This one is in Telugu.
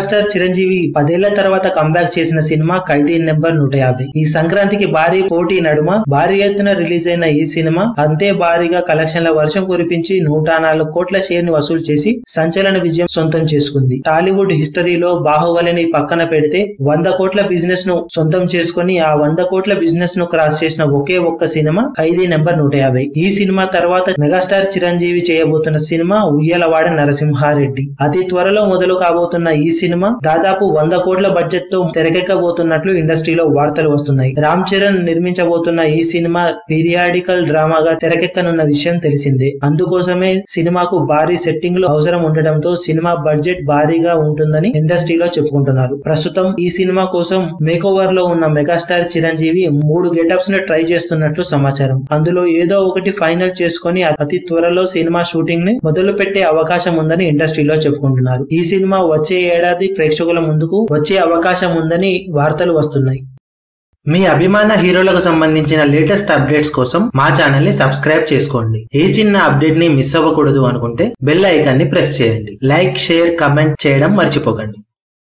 మెగాస్టార్ చిరంజీవి 10 ఏళ్ల తర్వాత కంబ్యాక్ చేసిన సినిమా ఖైదీ నెంబర్ 150. ఈ సంక్రాంతికి భారీ పోటీ నడుమ భారీ ఎత్తున రిలీజ్ అయిన ఈ సినిమా అంతే భారీగా కలెక్షన్ల వర్షం కురిపించి 104 కోట్ల షేర్ ని వసూలు చేసి సంచలన విజయం సొంతం చేసుకుంది. టాలీవుడ్ హిస్టరీలో బాహుబలిని పక్కన పెడితే 100 కోట్ల బిజినెస్ ను సొంతం చేసుకుని ఆ 100 కోట్ల బిజినెస్ ను క్రాస్ చేసిన ఒకే ఒక్క సినిమా ఖైదీ నెంబర్ 150. ఈ సినిమా తర్వాత మెగాస్టార్ చిరంజీవి చేయబోతున్న సినిమా ఉయ్యాలవాడ నరసింహారెడ్డి. అతి త్వరలో మొదలు కాబోతున్న ఈ సినిమా దాదాపు 100 కోట్ల బడ్జెట్ తో తెరకెక్కబోతున్నట్లు ఇండస్ట్రీలో వార్తలు వస్తున్నాయి. రామ్ చరణ్ నిర్మించబోతున్న ఈ సినిమా పీరియాడికల్ డ్రామాగా తెరకెక్కనున్న విషయం తెలిసిందే. అందుకోసమే సినిమాకు భారీ సెట్టింగ్లు అవసరం ఉండటంతో సినిమా బడ్జెట్ భారీగా ఉంటుందని ఇండస్ట్రీలో చెప్పుకుంటున్నారు. ప్రస్తుతం ఈ సినిమా కోసం మేకోవర్ లో ఉన్న మెగాస్టార్ చిరంజీవి 3 గెటప్స్ ను ట్రై చేస్తున్నట్లు సమాచారం. అందులో ఏదో ఒకటి ఫైనల్ చేసుకుని అతి త్వరలో సినిమా షూటింగ్ ని మొదలు పెట్టే అవకాశం ఉందని ఇండస్ట్రీలో చెప్పుకుంటున్నారు. ఈ సినిమా వచ్చే ఏడాది ప్రేక్షకుల ముందుకు వచ్చే అవకాశం ఉందని వార్తలు వస్తున్నాయి. మీ అభిమాన హీరోలకు సంబంధించిన లేటెస్ట్ అప్డేట్స్ కోసం మా ఛానల్ ని సబ్స్క్రైబ్ చేసుకోండి. ఏ చిన్న అప్డేట్ ని మిస్ అవ్వకూడదు అనుకుంటే బెల్ ఐకాన్ ని ప్రెస్ చేయండి. లైక్, షేర్, కమెంట్ చేయడం మర్చిపోకండి.